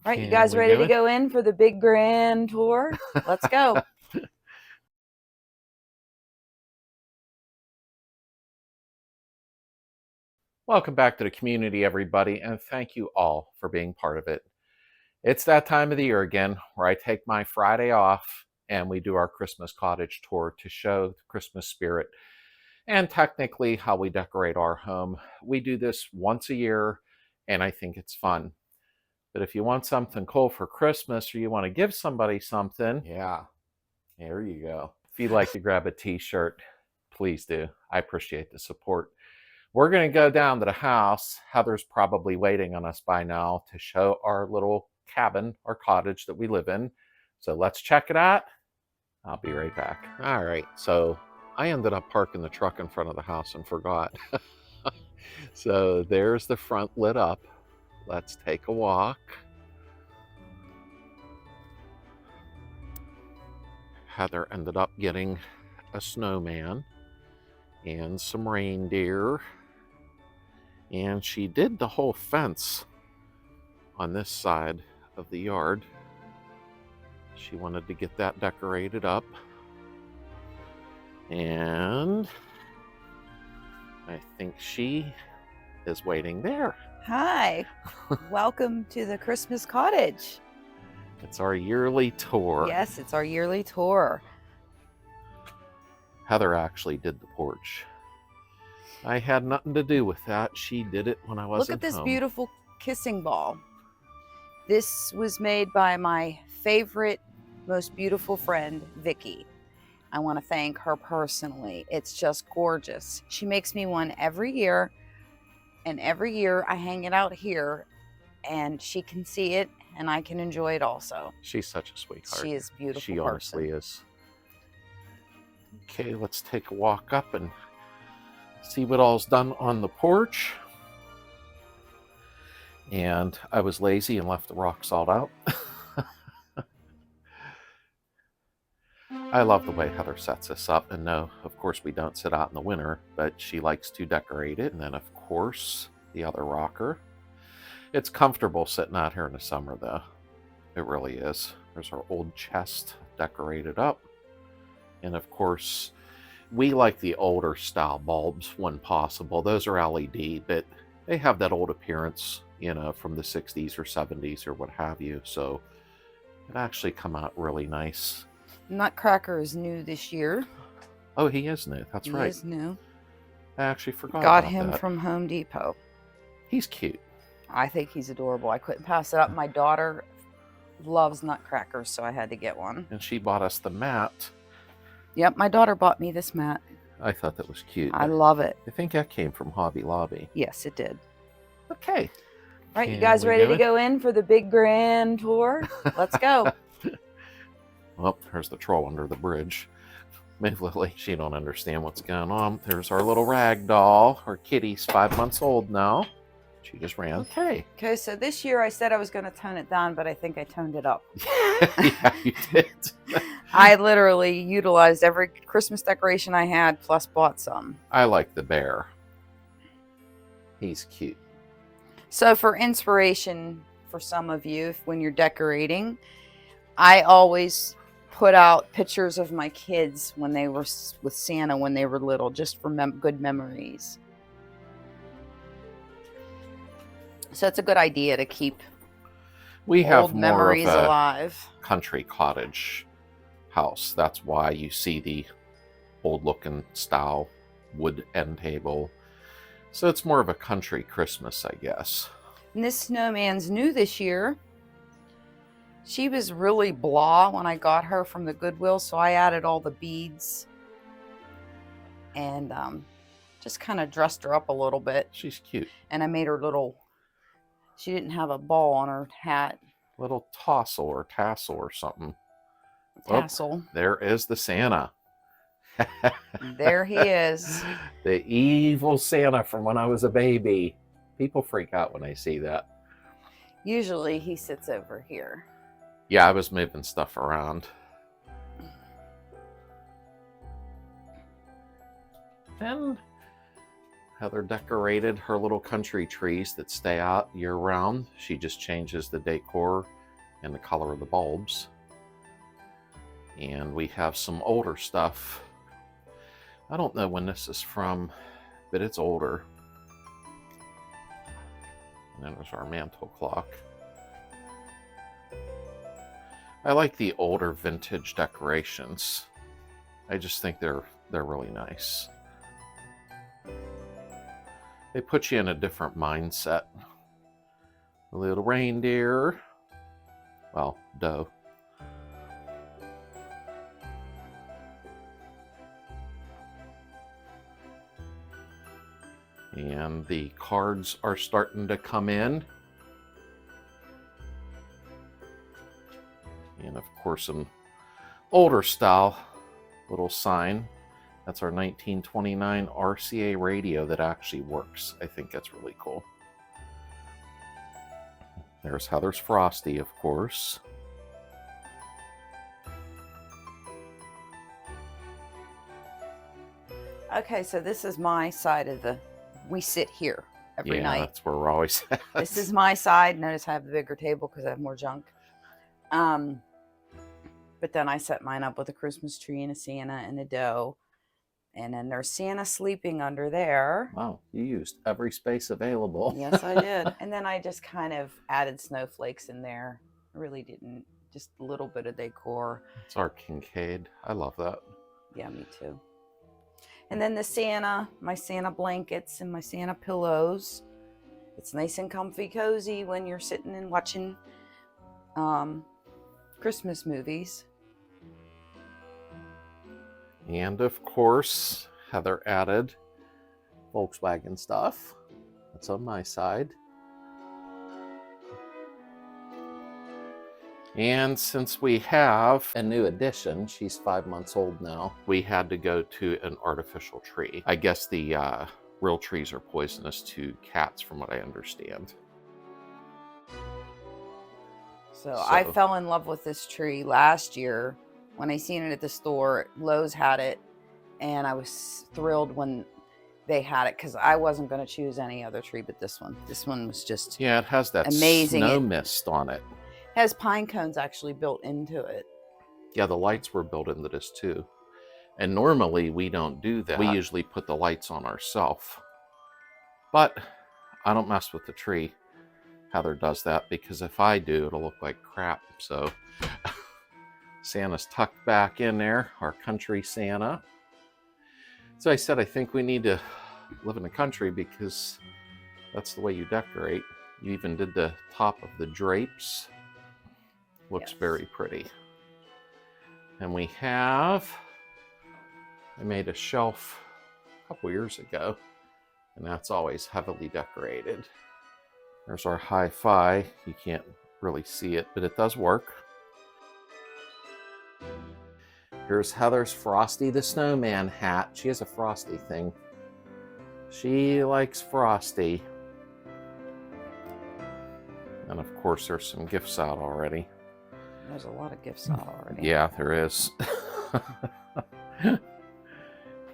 All right, you guys ready to go in for the big grand tour? Let's go. Welcome back to the community, everybody, and thank you all for being part of it. It's that time of the year again where I take my Friday off and we do our Christmas cottage tour to show the Christmas spirit and technically how we decorate our home. We do this once a year and I think it's fun. But if you want something cool for Christmas or you want to give somebody something, yeah, there you go. If you'd like to grab a t-shirt, please do. I appreciate the support. We're going to go down to the house. Heather's probably waiting on us by now to show our little cabin or cottage that we live in. So let's check it out. I'll be right back. All right, so I ended up parking the truck in front of the house and forgot. So there's the front lit up. Let's take a walk. Heather ended up getting a snowman and some reindeer. And she did the whole fence on this side of the yard. She wanted to get that decorated up. And I think she is waiting there. Hi, welcome to the Christmas cottage. It's our yearly tour. Yes, it's our yearly tour. Heather actually did the porch. I had nothing to do with that. She did it when I wasn't home. Look at this beautiful kissing ball. This was made by my favorite, most beautiful friend, Vicky. I want to thank her personally. It's just gorgeous. She makes me one every year, and every year I hang it out here, and she can see it, and I can enjoy it also. She's such a sweetheart. She is a beautiful She person. honestly is. Okay, let's take a walk up and see what all's done on the porch. And I was lazy and left the rock salt out. I love the way Heather sets this up. And no, of course we don't sit out in the winter, but she likes to decorate it. And then of course, the other rocker. It's comfortable sitting out here in the summer though. It really is. There's our old chest decorated up. And of course, we like the older style bulbs when possible. Those are LED, but they have that old appearance, you know, from the 60s or 70s or what have you. So it actually come out really nice. Nutcracker is new this year. Oh, he is new. That's right. He is new. I actually forgot Got about him that. from Home Depot. He's cute. I think he's adorable. I couldn't pass it up. My daughter loves nutcrackers, so I had to get one. And she bought us the mat. Yep, my daughter bought me this mat. I thought that was cute. I love it. I think that came from Hobby Lobby. Yes, it did. Okay. All right, you guys ready to go in for the big grand tour? Let's go. Well, there's the troll under the bridge. Maybe Lily, she don't understand what's going on. There's our little rag doll. Our kitty's 5 months old now. She just ran. Okay. Okay, so this year I said I was going to tone it down, but I think I toned it up. Yeah, you did. I literally utilized every Christmas decoration I had, plus bought some. I like the bear. He's cute. So for inspiration for some of you, when you're decorating, I always put out pictures of my kids when they were with Santa when they were little, just for good memories. So it's a good idea to keep old memories alive. Country cottage house. That's why you see the old looking style wood end table. So it's more of a country Christmas, I guess. And this snowman's new this year. She was really blah when I got her from the Goodwill, so I added all the beads and just kind of dressed her up a little bit. She's cute. And I made her little, she didn't have a ball on her hat. Little tassel or something. Tassel. Oh, there is the Santa. There he is. The evil Santa from when I was a baby. People freak out when they see that. Usually he sits over here. Yeah, I was moving stuff around. And Heather decorated her little country trees that stay out year round. She just changes the decor and the color of the bulbs. And we have some older stuff. I don't know when this is from, but it's older. And then there's our mantle clock. I like the older vintage decorations. I just think they're really nice. They put you in a different mindset. A little reindeer. Well, doe. And the cards are starting to come in. And of course, an older style little sign. That's our 1929 RCA radio that actually works. I think that's really cool. There's Heather's Frosty, of course. Okay, so this is my side of the, we sit here every night. Yeah, that's where we're always at. This is my side. Notice I have a bigger table because I have more junk. But then I set mine up with a Christmas tree and a Santa and a doe. And then there's Santa sleeping under there. Wow, you used every space available. Yes, I did. And then I just kind of added snowflakes in there. I really didn't. Just a little bit of decor. It's our Kincaid. I love that. Yeah, me too. And then the Santa, my Santa blankets and my Santa pillows. It's nice and comfy, cozy when you're sitting and watching Christmas movies. And of course, Heather added Volkswagen stuff. That's on my side. And since we have a new addition, she's 5 months old now, we had to go to an artificial tree. I guess the real trees are poisonous to cats, from what I understand. So I fell in love with this tree last year when I seen it at the store. Lowe's had it, and I was thrilled when they had it because I wasn't going to choose any other tree but this one. This one was just it has that amazing snow mist on it. It has pine cones actually built into it. Yeah, the lights were built into this too. And normally we don't do that. We usually put the lights on ourselves. But I don't mess with the tree. Heather does that because if I do, it'll look like crap. So Santa's tucked back in there, our country Santa. So I said, I think we need to live in the country because that's the way you decorate. You even did the top of the drapes. Looks very pretty. And we have, I made a shelf a couple years ago, and that's always heavily decorated. There's our hi-fi. You can't really see it, but it does work. Here's Heather's Frosty the Snowman hat. She has a Frosty thing. She likes Frosty. And of course, there's some gifts out already. There's a lot of gifts out already. Yeah, there is.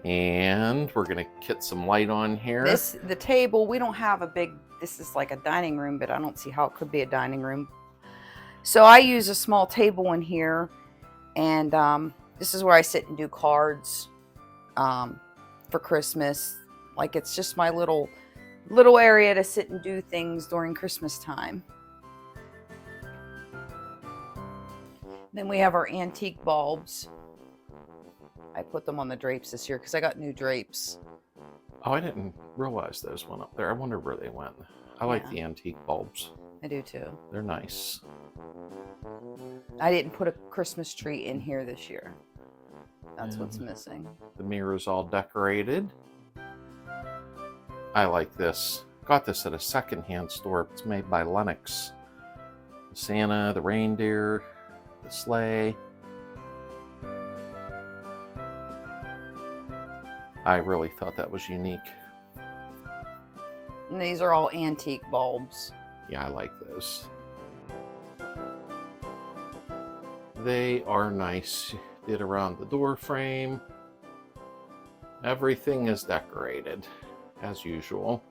And we're gonna get some light on here. The table, we don't have a big, this is like a dining room, but I don't see how it could be a dining room. So I use a small table in here, and this is where I sit and do cards for Christmas. Like, it's just my little area to sit and do things during Christmas time. Then we have our antique bulbs. I put them on the drapes this year because I got new drapes. Oh, I didn't realize those went up there. I wonder where they went. I like the antique bulbs. I do too. They're nice. I didn't put a Christmas tree in here this year. That's what's missing. The mirror's all decorated. I like this. Got this at a secondhand store. It's made by Lennox. The Santa, the reindeer, the sleigh. I really thought that was unique. And these are all antique bulbs. Yeah, I like those. They are nice. Did around the door frame. Everything is decorated. as usual.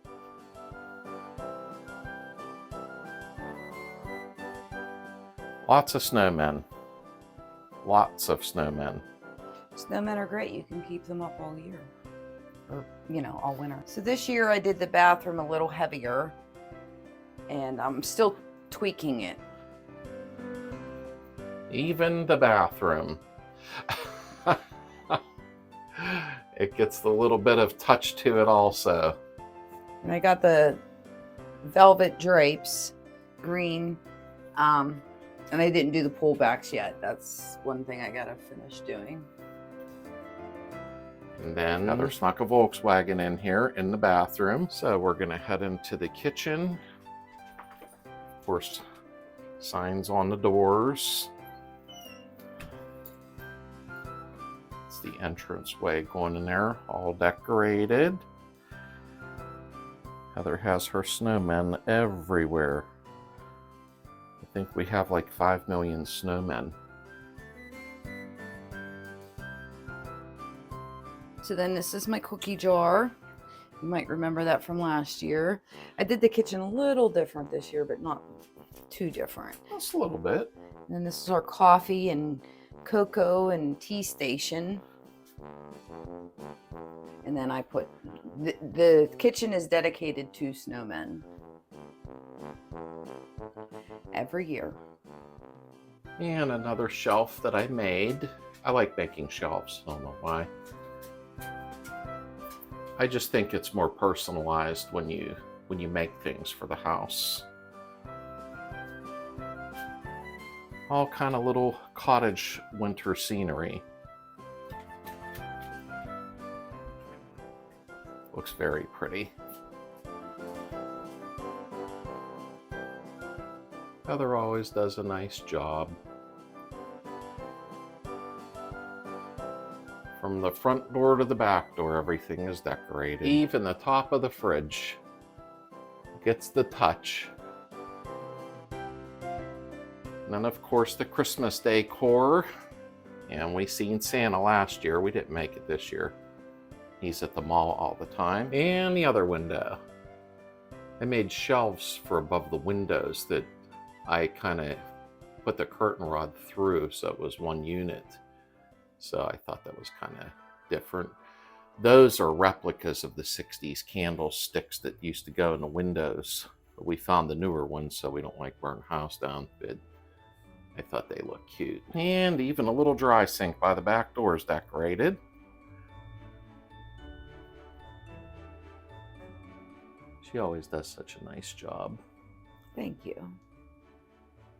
Lots of snowmen. Lots of snowmen. Snowmen are great. You can keep them up all year. Or, you know, all winter. So this year I did the bathroom a little heavier. And I'm still tweaking it. Even the bathroom. It gets the little bit of touch to it also. And I got the velvet drapes, green. And I didn't do the pullbacks yet. That's one thing I gotta finish doing. And then Heather snuck a Volkswagen in here in the bathroom. So we're gonna head into the kitchen. Of course, signs on the doors. It's the entranceway going in there, all decorated. Heather has her snowmen everywhere. I think we have like 5 million snowmen. So then this is my cookie jar. You might remember that from last year. I did the kitchen a little different this year, but not too different. Just a little bit. And then this is our coffee and cocoa and tea station. And then I put, the kitchen is dedicated to snowmen. Every year. And another shelf that I made. I like making shelves, I don't know why. I just think it's more personalized when you make things for the house. All kind of little cottage winter scenery. Looks very pretty. Heather always does a nice job. From the front door to the back door, everything is decorated. Even the top of the fridge gets the touch. And then of course the Christmas decor. And we seen Santa last year. We didn't make it this year. He's at the mall all the time. And the other window. I made shelves for above the windows that I kind of put the curtain rod through so it was one unit. So I thought that was kind of different. Those are replicas of the 60s candlesticks that used to go in the windows. But we found the newer ones so we don't like burn the house down. But I thought they looked cute. And even a little dry sink by the back door is decorated. She always does such a nice job. Thank you.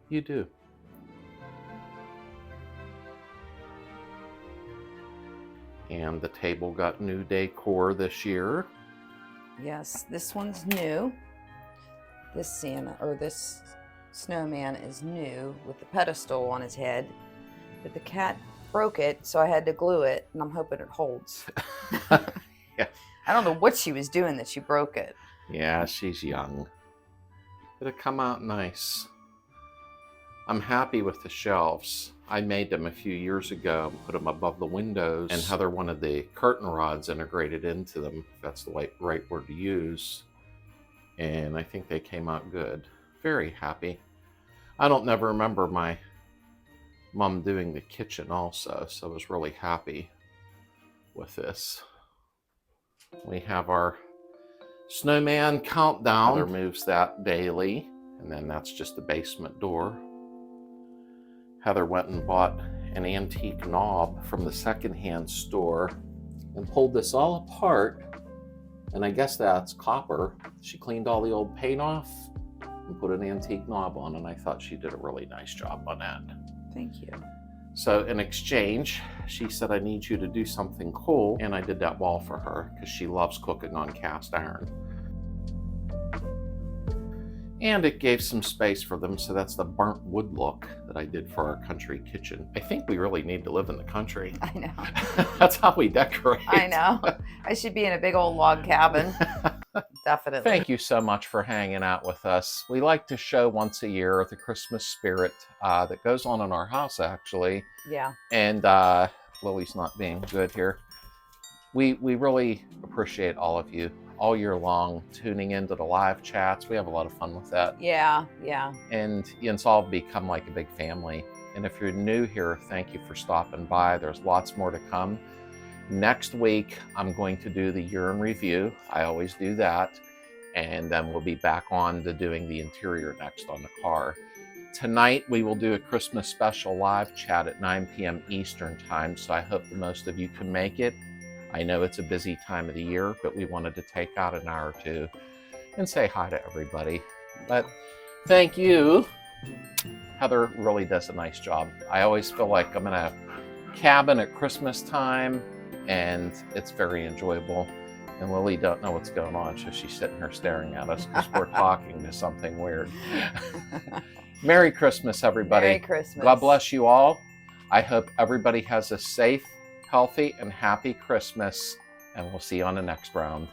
You do. And the table got new decor this year. Yes, this one's new. This Santa, or this snowman is new with the pedestal on his head. But the cat broke it, so I had to glue it, and I'm hoping it holds. Yeah. I don't know what she was doing that she broke it. Yeah, she's young. It'll come out nice. I'm happy with the shelves. I made them a few years ago and put them above the windows, and Heather wanted the curtain rods integrated into them. That's the right word to use. And I think they came out good. Very happy. I don't never remember my mom doing the kitchen also, so I was really happy with this. We have our snowman countdown. Heather moves that daily, and then that's just the basement door. Heather went and bought an antique knob from the secondhand store and pulled this all apart, and I guess that's copper. She cleaned all the old paint off and put an antique knob on, and I thought she did a really nice job on that. Thank you. So in exchange, she said, I need you to do something cool, and I did that wall for her because she loves cooking on cast iron. And it gave some space for them, so that's the burnt wood look that I did for our country kitchen. I think we really need to live in the country. I know. That's how we decorate. I know. I should be in a big old log cabin. Definitely. Thank you so much for hanging out with us. We like to show once a year the Christmas spirit that goes on in our house, actually. Yeah. And Lily's not being good here. We really appreciate all of you all year long, tuning into the live chats. We have a lot of fun with that. Yeah. And it's all become like a big family. And if you're new here, thank you for stopping by. There's lots more to come. Next week, I'm going to do the year in review. I always do that. And then we'll be back on to doing the interior next on the car. Tonight, we will do a Christmas special live chat at 9 p.m. Eastern time, so I hope the most of you can make it. I know it's a busy time of the year, but we wanted to take out an hour or two and say hi to everybody. But thank you. Heather really does a nice job. I always feel like I'm in a cabin at Christmas time, and it's very enjoyable. And Lily don't know what's going on, so she's sitting here staring at us because we're talking to something weird. Merry Christmas, everybody. Merry Christmas. God bless you all. I hope everybody has a safe, healthy, and happy Christmas, and we'll see you on the next round.